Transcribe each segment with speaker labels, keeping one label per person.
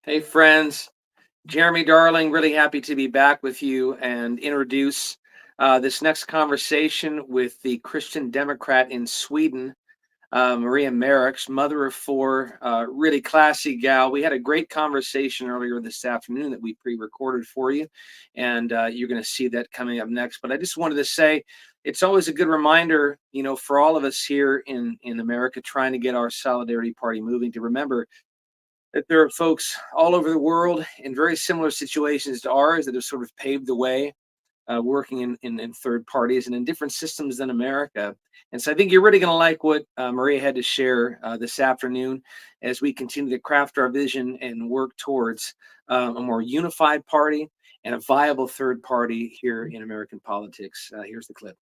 Speaker 1: Hey, friends. Jeromy Darling, really happy to be back with you and introduce this next conversation with the Christian Democrat in Sweden, Maria Maric, mother of four, really classy gal. We had a great conversation earlier this afternoon that we pre-recorded for you, and you're going to see that coming up next. But I just wanted to say it's always a good reminder, for all of us here in America trying to get our Solidarity Party moving to remember that there are folks all over the world in very similar situations to ours that have sort of paved the way, working in third parties and in different systems than America. And so I think you're really going to like what Maria had to share this afternoon as we continue to craft our vision and work towards a more unified party and a viable third party here in American politics. Here's the clip.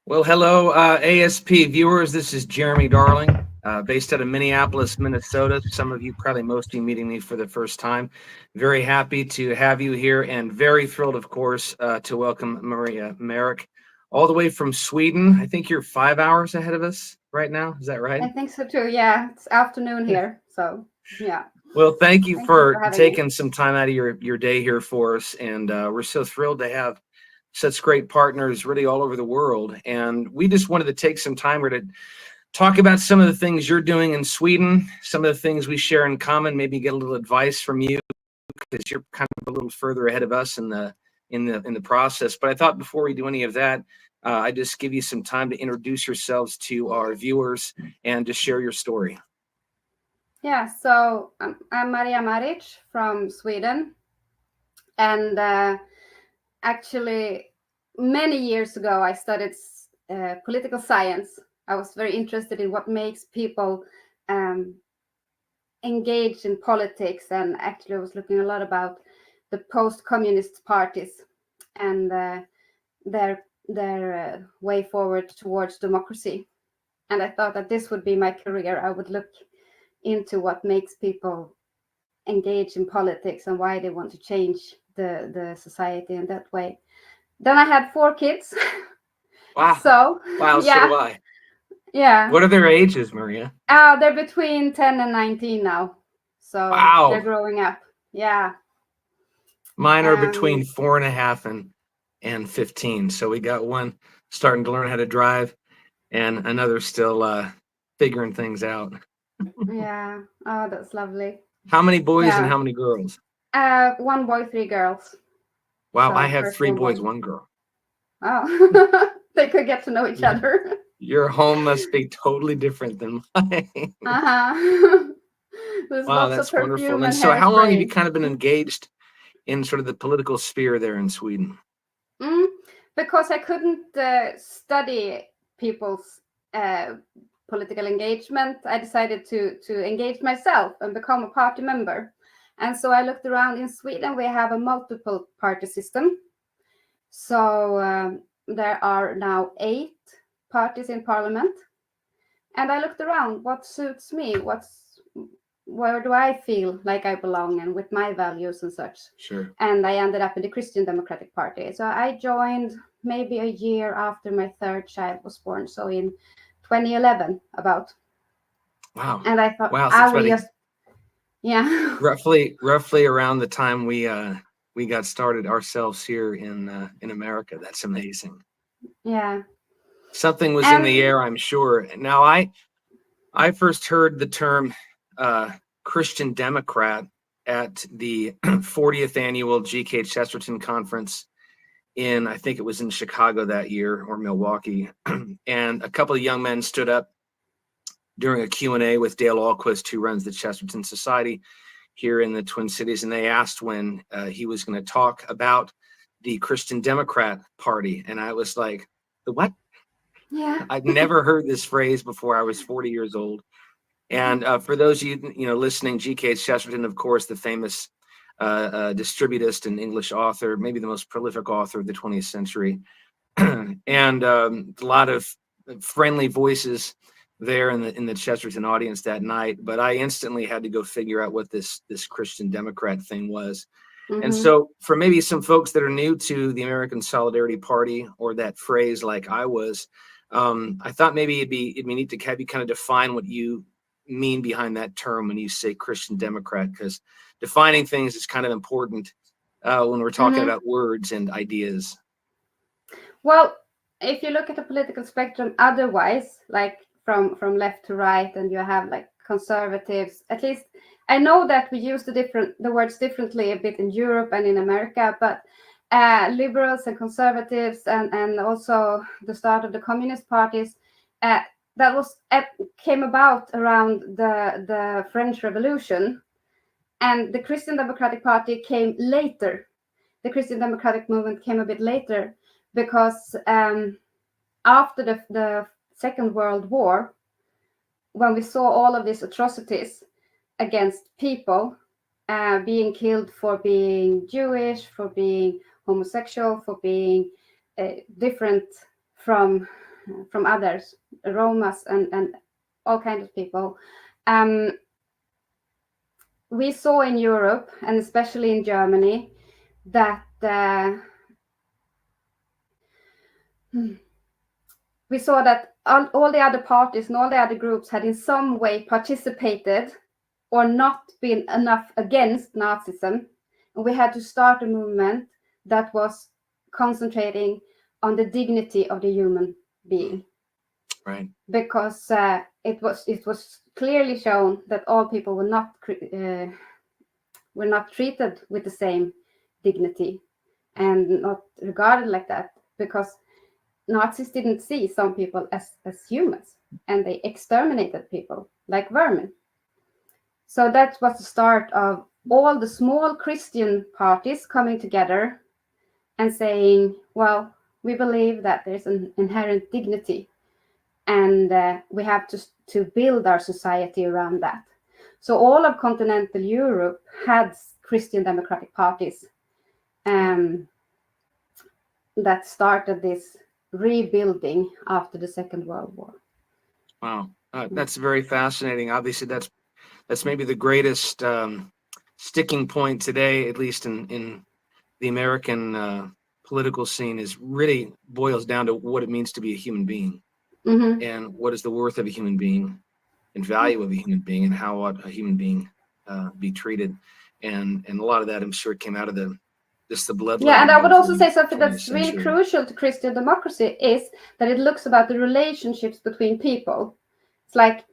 Speaker 1: Well, hello, ASP viewers. This is Jeromy Darling, based out of Minneapolis, Minnesota. Some of you, probably most of you, meeting me for the first time. Very happy to have you here, and very thrilled, of course, to welcome Maria Maric, all the way from Sweden. I think you're 5 hours ahead of us right now. Is that right?
Speaker 2: I think so too. Yeah, it's afternoon here, so yeah.
Speaker 1: Well, thank you for taking
Speaker 2: me.
Speaker 1: some time out of your day here for us, and we're so thrilled to have such great partners really all over the world. And we just wanted to take some time here to talk about some of the things you're doing in Sweden, some of the things we share in common, maybe get a little advice from you because you're kind of a little further ahead of us in the process. But I thought before we do any of that, I just give you some time to introduce yourselves to our viewers and to share your story.
Speaker 2: Yeah, so I'm Maria Maric from Sweden, and actually, many years ago, I studied political science. I was very interested in what makes people engage in politics, and actually, I was looking a lot about the post-communist parties and their way forward towards democracy. And I thought that this would be my career. I would look into what makes people engage in politics and why they want to change the society in that way. Then I had 4 kids.
Speaker 1: Wow.
Speaker 2: So
Speaker 1: yeah. So do I.
Speaker 2: Yeah.
Speaker 1: What are their ages, Maria?
Speaker 2: They're between 10 and 19 now. So
Speaker 1: wow.
Speaker 2: They're growing up. Yeah.
Speaker 1: Mine are between 4.5 and 15. So we got one starting to learn how to drive and another still figuring things out.
Speaker 2: Yeah. Oh, that's lovely.
Speaker 1: How many boys and how many girls?
Speaker 2: 1 boy, 3 girls.
Speaker 1: Wow, so I have 3 boys, 1 girl.
Speaker 2: Oh, they could get to know each other.
Speaker 1: Your home must be totally different than mine. Wow, that's wonderful. And so how long have you kind of been engaged in sort of the political sphere there in Sweden?
Speaker 2: Because I couldn't study people's political engagement, I decided to engage myself and become a party member. And so I looked around. In Sweden, we have a multiple party system. So there are now 8 parties in parliament. And I looked around, what suits me? Where do I feel like I belong and with my values and such?
Speaker 1: Sure.
Speaker 2: And I ended up in the Christian Democratic Party. So I joined maybe a year after my 3rd child was born. So in 2011, about.
Speaker 1: Wow.
Speaker 2: And I thought,
Speaker 1: wow,
Speaker 2: I will just, yeah.
Speaker 1: roughly around the time we got started ourselves here in America. That's amazing.
Speaker 2: Yeah.
Speaker 1: Something was in the air, I'm sure. Now, I first heard the term Christian Democrat at the 40th annual G.K. Chesterton conference I think it was in Chicago that year or Milwaukee. And a couple of young men stood up during a Q&A with Dale Ahlquist, who runs the Chesterton Society here in the Twin Cities. And they asked when he was going to talk about the Christian Democrat Party. And I was like, the what?
Speaker 2: Yeah.
Speaker 1: I'd never heard this phrase before. I was 40 years old. And for those of you listening, G.K. Chesterton, of course, the famous distributist and English author, maybe the most prolific author of the 20th century, and a lot of friendly voices there in the Chesterton audience that night. But I instantly had to go figure out what this Christian Democrat thing was. Mm-hmm. And so for maybe some folks that are new to the American Solidarity Party or that phrase like I was, I thought maybe it'd be neat to have you kind of define what you mean behind that term when you say Christian Democrat, because defining things is kind of important when we're talking about words and ideas.
Speaker 2: Well, if you look at the political spectrum otherwise, like from left to right, and you have like conservatives, at least I know that we use the words differently a bit in Europe and in America, but liberals and conservatives and also the start of the communist parties, came about around the French Revolution, and the Christian Democratic Party came later. The Christian Democratic movement came a bit later because after the Second World War, when we saw all of these atrocities against people, being killed for being Jewish, for being homosexual, for being different from others, Romas and all kinds of people. We saw in Europe, and especially in Germany, that we saw that all the other parties and all the other groups had in some way participated or not been enough against Nazism. And we had to start a movement that was concentrating on the dignity of the human being.
Speaker 1: Right.
Speaker 2: Because it was clearly shown that all people were not treated with the same dignity and not regarded like that, because Nazis didn't see some people as humans, and they exterminated people like vermin. So that was the start of all the small Christian parties coming together and saying, well, we believe that there's an inherent dignity, and we have to build our society around that. So all of continental Europe had Christian democratic parties that started this rebuilding after the Second World War.
Speaker 1: Wow, that's very fascinating. Obviously, that's maybe the greatest sticking point today, at least in the American political scene, is really boils down to what it means to be a human being, and what is the worth of a human being, and value of a human being, and how ought a human being be treated. And a lot of that, I'm sure, came out of the bloodline.
Speaker 2: Yeah, and I would also say something that's really crucial to Christian democracy is that it looks about the relationships between people. It's like,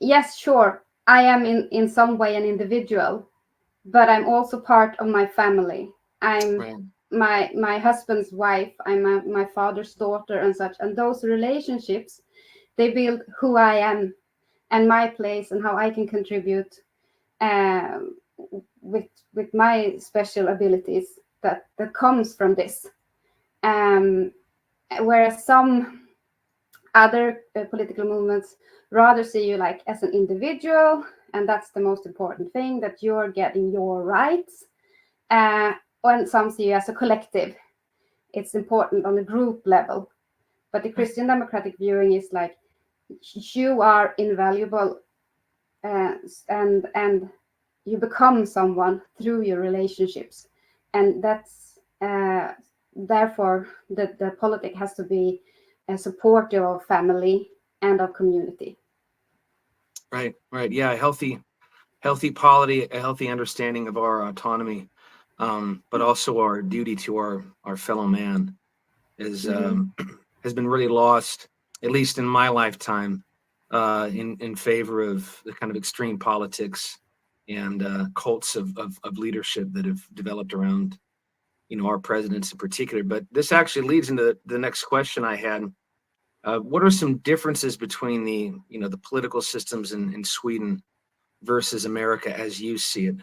Speaker 2: yes, sure, I am in some way an individual, but I'm also part of my family. I'm my husband's wife, I'm my father's daughter and such. And those relationships, they build who I am and my place and how I can contribute with my special abilities that comes from this. Whereas some other political movements rather see you like as an individual, and that's the most important thing, that you're getting your rights. And some see you as a collective. It's important on a group level. But the Christian democratic viewing is like, you are invaluable, and you become someone through your relationships. And that's therefore the politic has to be supportive of family and of community.
Speaker 1: Right. Yeah, a healthy polity, a healthy understanding of our autonomy, but also our duty to our fellow man is has been really lost, at least in my lifetime, in favor of the kind of extreme politics and cults of leadership that have developed around, our presidents in particular. But this actually leads into the next question I had. What are some differences between the political systems in Sweden versus America as you see it?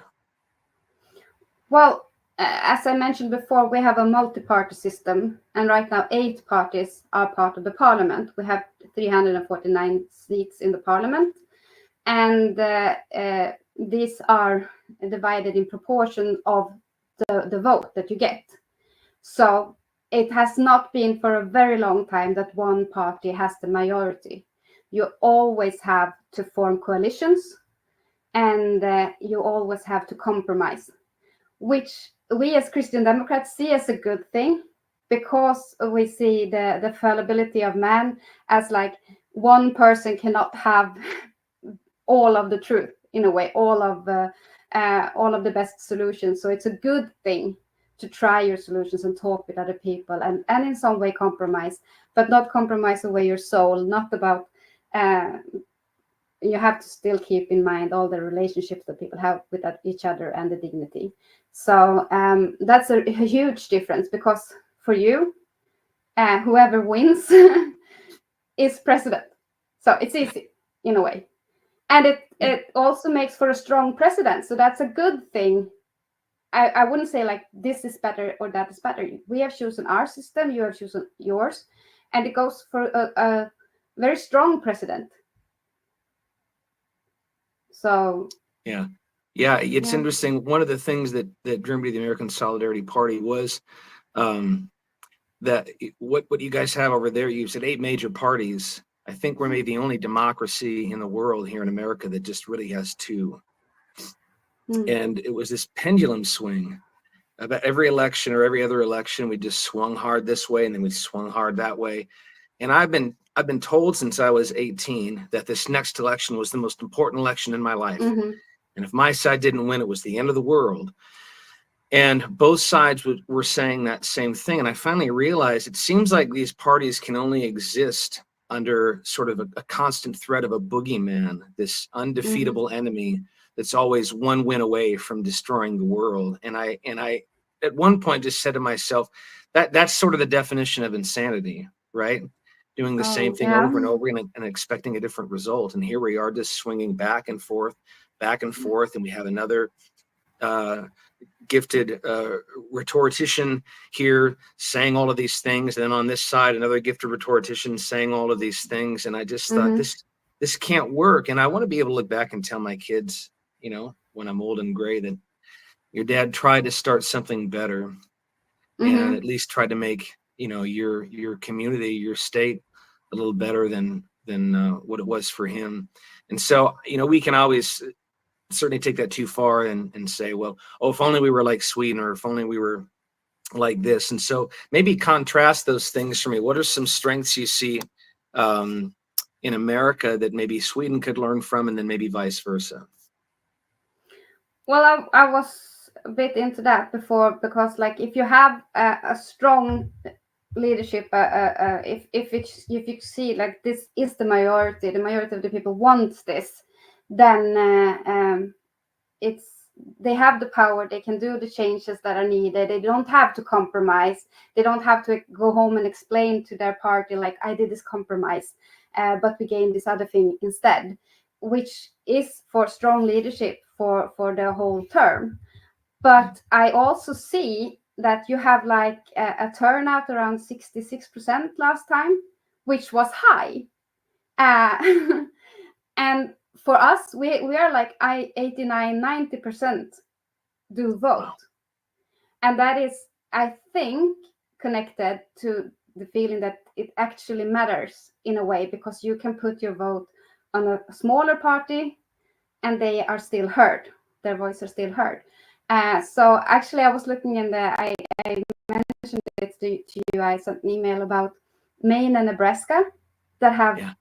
Speaker 2: Well, as I mentioned before, we have a multi-party system, and right now 8 parties are part of the parliament. We have 349 seats in the parliament, and these are divided in proportion of the vote that you get. So it has not been for a very long time that one party has the majority. You always have to form coalitions, and you always have to compromise, which we as Christian Democrats see as a good thing, because we see the fallibility of man as like one person cannot have all of the truth in a way, all of the best solutions. So it's a good thing to try your solutions and talk with other people, and in some way compromise, but not compromise away your soul. Not about you have to still keep in mind all the relationships that people have with each other and the dignity. So that's a huge difference, because for you, whoever wins is president. So it's easy in a way. And it also makes for a strong president. So that's a good thing. I wouldn't say like this is better or that is better. We have chosen our system, you have chosen yours, and it goes for a very strong president. So
Speaker 1: yeah, it's interesting. One of the things that drew me to the American Solidarity Party was that what you guys have over there. You said 8 major parties. I think we're maybe the only democracy in the world here in America that just really has 2. And it was this pendulum swing. About every election or every other election, we just swung hard this way and then we swung hard that way. And I've been told since I was 18 that this next election was the most important election in my life. And if my side didn't win, it was the end of the world. And both sides were saying that same thing. And I finally realized it seems like these parties can only exist under sort of a constant threat of a boogeyman, this undefeatable enemy that's always one win away from destroying the world. And I at one point just said to myself, that's sort of the definition of insanity, right? Doing the same thing over and over and expecting a different result. And here we are just swinging back and forth, and we have another gifted rhetorician here saying all of these things, and then on this side another gifted rhetorician saying all of these things. And I just thought this can't work. And I want to be able to look back and tell my kids, you know, when I'm old and gray, that your dad tried to start something better and at least tried to make, you know, your community, your state a little better than what it was for him. And so, you know, we can always certainly take that too far and say, well, oh, if only we were like Sweden, or if only we were like this. And so maybe contrast those things for me. What are some strengths you see in America that maybe Sweden could learn from, and then maybe vice versa?
Speaker 2: Well, I was a bit into that before, because like if you have a strong leadership, if you see like this is the majority of the people wants this, then they have the power, they can do the changes that are needed, they don't have to compromise, they don't have to go home and explain to their party like I did this compromise, but we gained this other thing instead, which is for strong leadership for the whole term. But I also see that you have like a turnout around 66% last time, which was high. And for us, we are like 89-90% do vote. Wow. And that is, I think, connected to the feeling that it actually matters in a way, because you can put your vote on a smaller party and they are still heard. Their voice are still heard. So actually, I was looking in I mentioned it to you. I sent an email about Maine and Nebraska that have,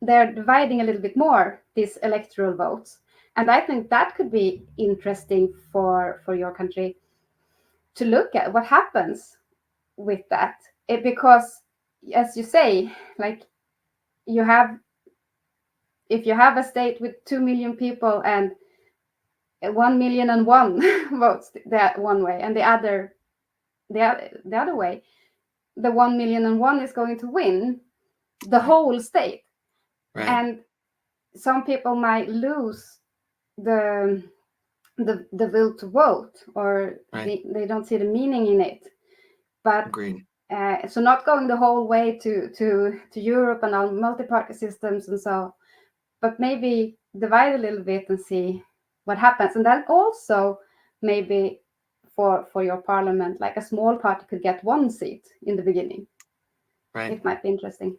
Speaker 2: they're dividing a little bit more these electoral votes. And I think that could be interesting for your country to look at what happens with that. Because, as you say, like if you have a state with 2 million people and 1,000,001 votes that one way, and the other way, the 1,000,001 is going to win the whole state. Right. And some people might lose the will to vote, or they don't see the meaning in it. But so not going the whole way to Europe and our multi-party systems and so, but maybe divide a little bit and see what happens. And then also maybe for your parliament, like a small party could get 1 seat in the beginning. Right. It might be interesting.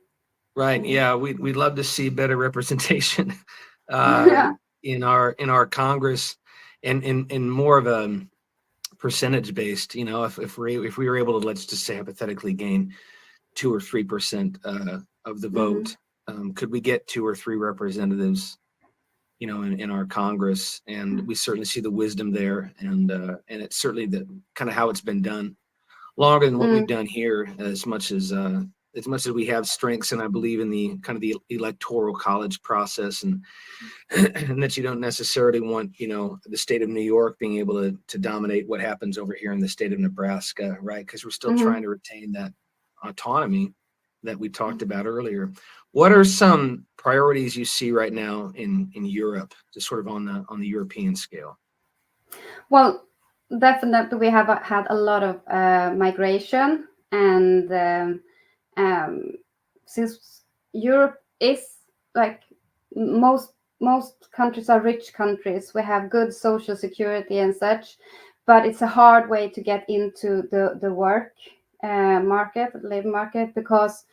Speaker 1: Right. Yeah. We'd love to see better representation in our Congress, and in more of a percentage based, you know, if we were able to, let's just say hypothetically, gain 2 or 3% of the vote, could we get 2 or 3 representatives, in our Congress, and we certainly see the wisdom there, and it's certainly the kind of how it's been done longer than what we've done here, as much as we have strengths, and I believe in the kind of the electoral college process, and and that you don't necessarily want, the state of New York being able to dominate what happens over here in the state of Nebraska, right? Because we're still trying to retain that autonomy that we talked about earlier. What are some priorities you see right now in Europe, just sort of on the European scale?
Speaker 2: Well, definitely we have had a lot of migration, and since Europe is like most countries are rich countries, we have good social security and such, but it's a hard way to get into the work labor market, because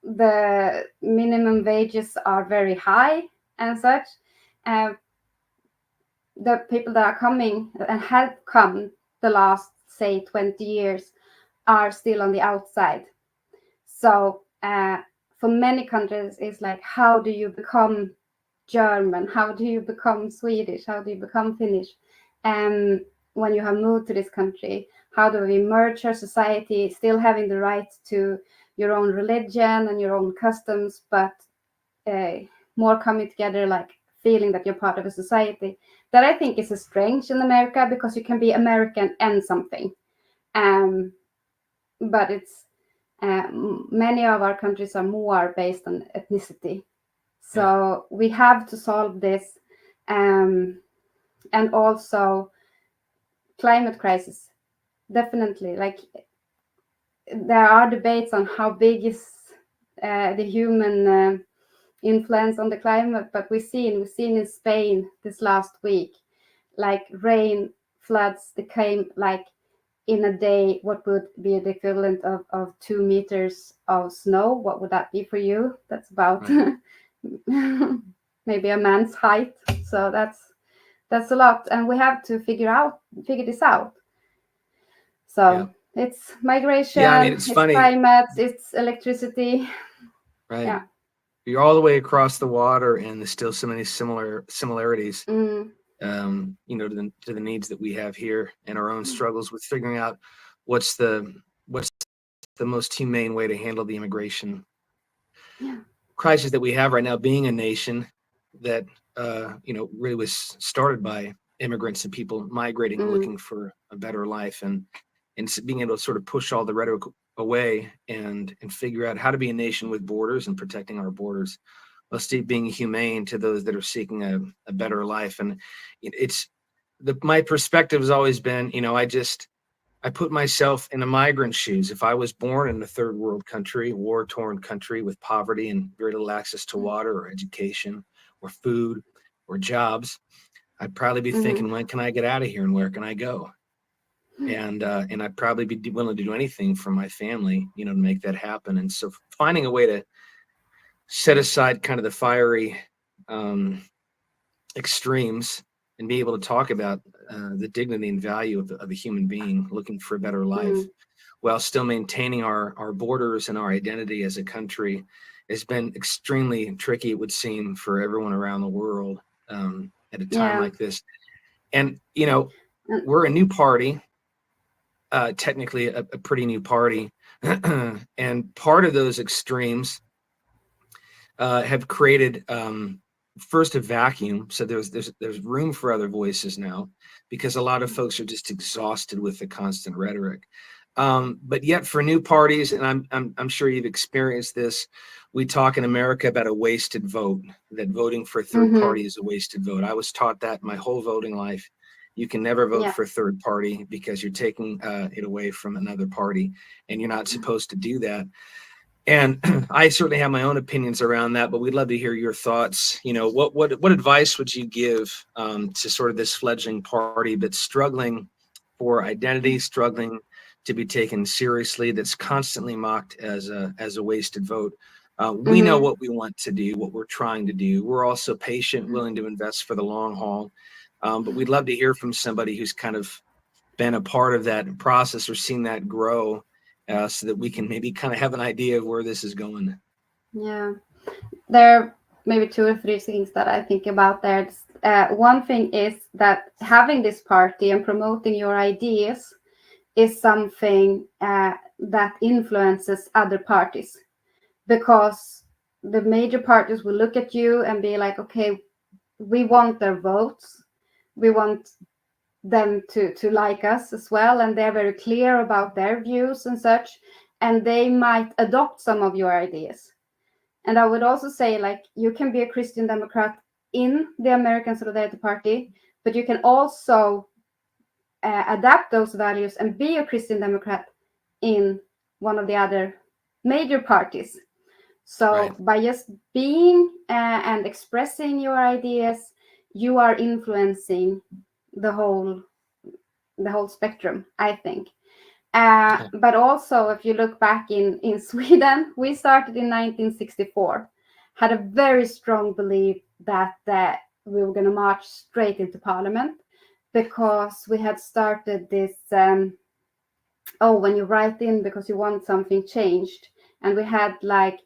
Speaker 2: the minimum wages are very high and such. The people that are coming and have come the last, say, 20 years are still on the outside. So for many countries, it's like, how do you become German? How do you become Swedish? How do you become Finnish? When you have moved to this country, how do we merge our society, still having the right to your own religion and your own customs, but more coming together, like feeling that you're part of a society? That I think is a strength in America, because you can be American and something. But it's many of our countries are more based on ethnicity. So we have to solve this, and also climate crisis. Definitely, like there are debates on how big is the human influence on the climate, but we've seen in Spain this last week, like rain floods that came like in a day, what would be the equivalent of 2 meters of snow. What would that be for you? That's about maybe a man's height. So that's a lot, and we have to figure this out. So it's migration,
Speaker 1: it's funny.
Speaker 2: Climate, it's electricity.
Speaker 1: Right.
Speaker 2: Yeah.
Speaker 1: You're all the way across the water, and there's still so many similarities, to the needs that we have here, and our own struggles with figuring out what's the most humane way to handle the immigration crisis that we have right now, being a nation that really was started by immigrants and people migrating and looking for a better life, and being able to sort of push all the rhetoric away and figure out how to be a nation with borders and protecting our borders, while still being humane to those that are seeking a better life. And my perspective has always been, I put myself in a migrant's shoes. If I was born in a third world country, war-torn country with poverty and very little access to water or education or food or jobs, I'd probably be thinking, when can I get out of here and where can I go? And I'd probably be willing to do anything for my family, to make that happen. And so finding a way to set aside kind of the fiery extremes and be able to talk about the dignity and value of a human being looking for a better life, while still maintaining our borders and our identity as a country, has been extremely tricky, it would seem, for everyone around the world at a time like this. And, we're a new party. Technically a pretty new party, and part of those extremes have created first a vacuum. So there's room for other voices now, because a lot of folks are just exhausted with the constant rhetoric. But yet for new parties, and I'm sure you've experienced this, we talk in America about a wasted vote, that voting for a third party is a wasted vote. I was taught that my whole voting life. You can never vote for a third party, because you're taking it away from another party, and you're not supposed to do that. And I certainly have my own opinions around that, but we'd love to hear your thoughts. What advice would you give to sort of this fledgling party that's struggling for identity, struggling to be taken seriously, that's constantly mocked as a wasted vote? We know what we want to do, what we're trying to do. We're also patient, willing to invest for the long haul. But we'd love to hear from somebody who's kind of been a part of that process or seen that grow, so that we can maybe kind of have an idea of where this is going.
Speaker 2: Yeah, there maybe 2 or 3 things that I think about there. One thing is that having this party and promoting your ideas is something that influences other parties, because the major parties will look at you and be like, okay, we want their votes, we want them to like us as well, and they're very clear about their views and such, and they might adopt some of your ideas. And I would also say, like, you can be a Christian Democrat in the American Solidarity Party, but you can also adapt those values and be a Christian Democrat in one of the other major parties. So
Speaker 1: Right.
Speaker 2: by just being and expressing your ideas, you are influencing the whole spectrum, I think. But also, if you look back in Sweden, we started in 1964, had a very strong belief that we were going to march straight into parliament, because we had started this, when you write in because you want something changed. And we had like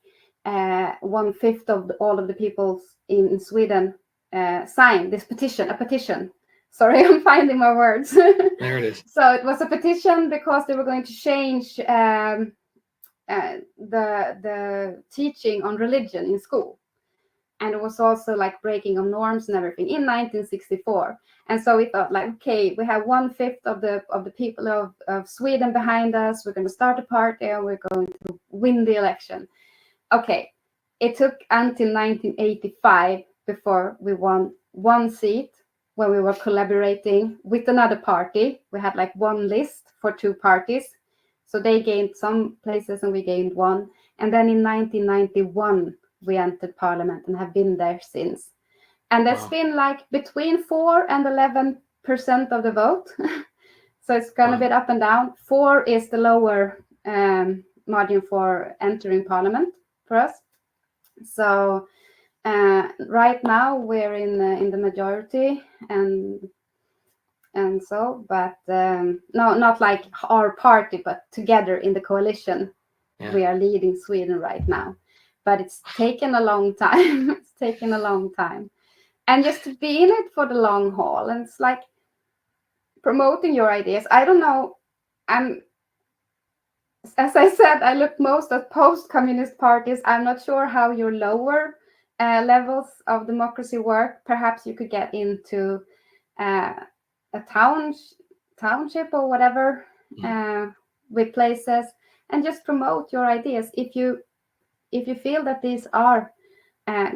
Speaker 2: 1/5 of all of the people in Sweden sign this petition. Sorry, I'm finding my words.
Speaker 1: There it is.
Speaker 2: So it was a petition because they were going to change the teaching on religion in school. And it was also like breaking of norms and everything in 1964. And so we thought, like, okay, we have 1/5 of the people of Sweden behind us. We're going to start a party and we're going to win the election. Okay, it took until 1985 before we won one seat, when we were collaborating with another party. We had like one list for 2 parties. So they gained some places and we gained one. And then in 1991, we entered parliament and have been there since. And there's been like between 4 and 11% of the vote. So it's gone a bit up and down. 4 is the lower margin for entering parliament for us. So right now we're in the majority, and so, but no, not like our party, but together in the coalition, we are leading Sweden right now. But it's taken a long time. It's taken a long time, and just to be in it for the long haul, and it's like promoting your ideas. I don't know. As I said, I look most at post-communist parties. I'm not sure how your lower levels of democracy work. Perhaps you could get into a township or whatever with places, and just promote your ideas. If you feel that these are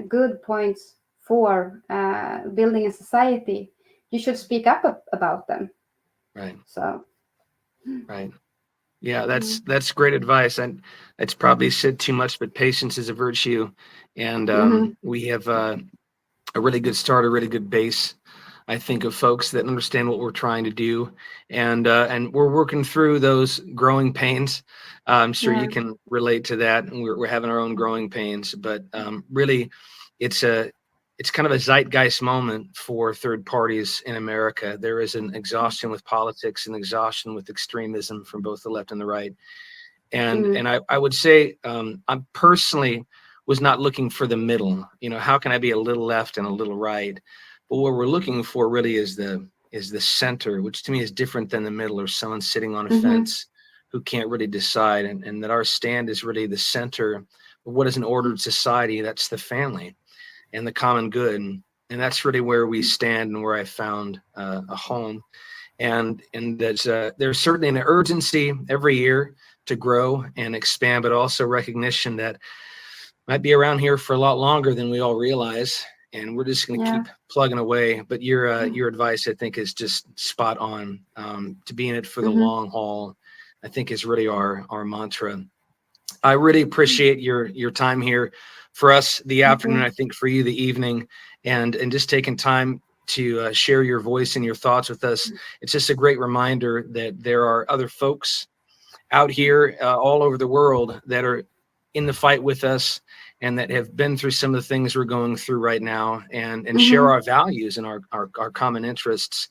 Speaker 2: good points for building a society, you should speak up about them.
Speaker 1: Right.
Speaker 2: So.
Speaker 1: Right. Yeah, that's great advice. And it's probably said too much, but patience is a virtue. And we have a really good start, a really good base, I think, of folks that understand what we're trying to do. And we're working through those growing pains. I'm sure you can relate to that. And we're having our own growing pains, but really it's kind of a zeitgeist moment for third parties in America. There is an exhaustion with politics and exhaustion with extremism from both the left and the right. And I would say I personally was not looking for the middle. You know, how can I be a little left and a little right? But what we're looking for really is the center, which to me is different than the middle, or someone sitting on a fence who can't really decide. And that our stand is really the center of what is an ordered society. That's the family and the common good. And that's really where we stand and where I found a home. And there's certainly an urgency every year to grow and expand, but also recognition that might be around here for a lot longer than we all realize. And we're just going to keep plugging away. But your advice, I think, is just spot on. To be in it for the long haul, I think, is really our mantra. I really appreciate your time here. For us, the afternoon, I think for you, the evening, and just taking time to share your voice and your thoughts with us. It's just a great reminder that there are other folks out here all over the world that are in the fight with us, and that have been through some of the things we're going through right now, and share our values and our common interests,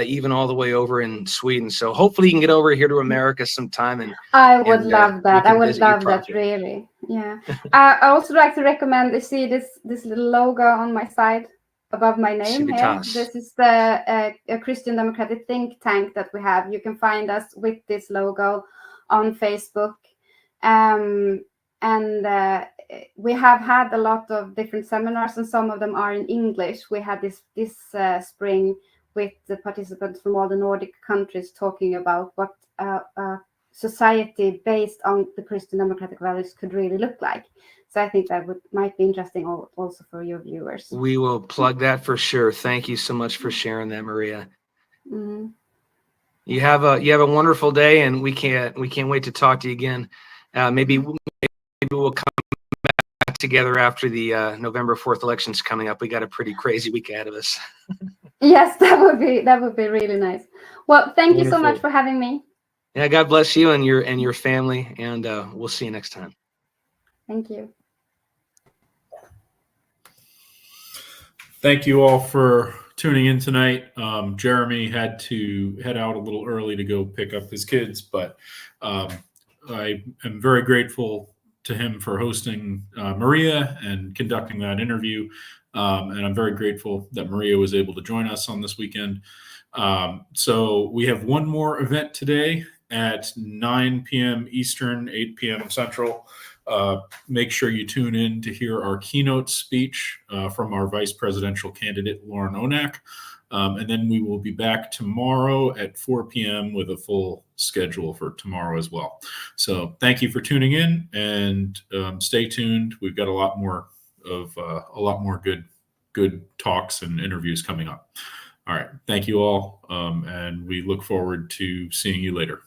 Speaker 1: even all the way over in Sweden. So hopefully you can get over here to America sometime. And
Speaker 2: I would love that. I would love that,
Speaker 1: project.
Speaker 2: really. Yeah. I also like to recommend, you see this little logo on my side above my name here. This is the a Christian Democratic think tank that we have. You can find us with this logo on Facebook. And we have had a lot of different seminars, and some of them are in English. We had this spring with the participants from all the Nordic countries talking about what society based on the Christian democratic values could really look like. So I think that might be interesting also for your viewers.
Speaker 1: We will plug that for sure. Thank you so much for sharing that, Maria.
Speaker 2: Mm-hmm.
Speaker 1: You have a wonderful day, and we can't wait to talk to you again. Maybe we'll come back together after the November 4th elections coming up. We got a pretty crazy week ahead of us.
Speaker 2: Yes, that would be really nice. Well, thank you so much for having me.
Speaker 1: Yeah, God bless you and your family, and we'll see you next time.
Speaker 2: Thank you.
Speaker 3: Thank you all for tuning in tonight. Jeromy had to head out a little early to go pick up his kids, but I am very grateful to him for hosting Maria and conducting that interview. And I'm very grateful that Maria was able to join us on this weekend. So we have one more event today at 9 p.m. Eastern, 8 p.m. Central. Make sure you tune in to hear our keynote speech from our vice presidential candidate, Lauren Onak. And then we will be back tomorrow at 4 p.m. with a full schedule for tomorrow as well. So thank you for tuning in, and stay tuned. We've got a lot more good talks and interviews coming up. All right. Thank you all. And we look forward to seeing you later.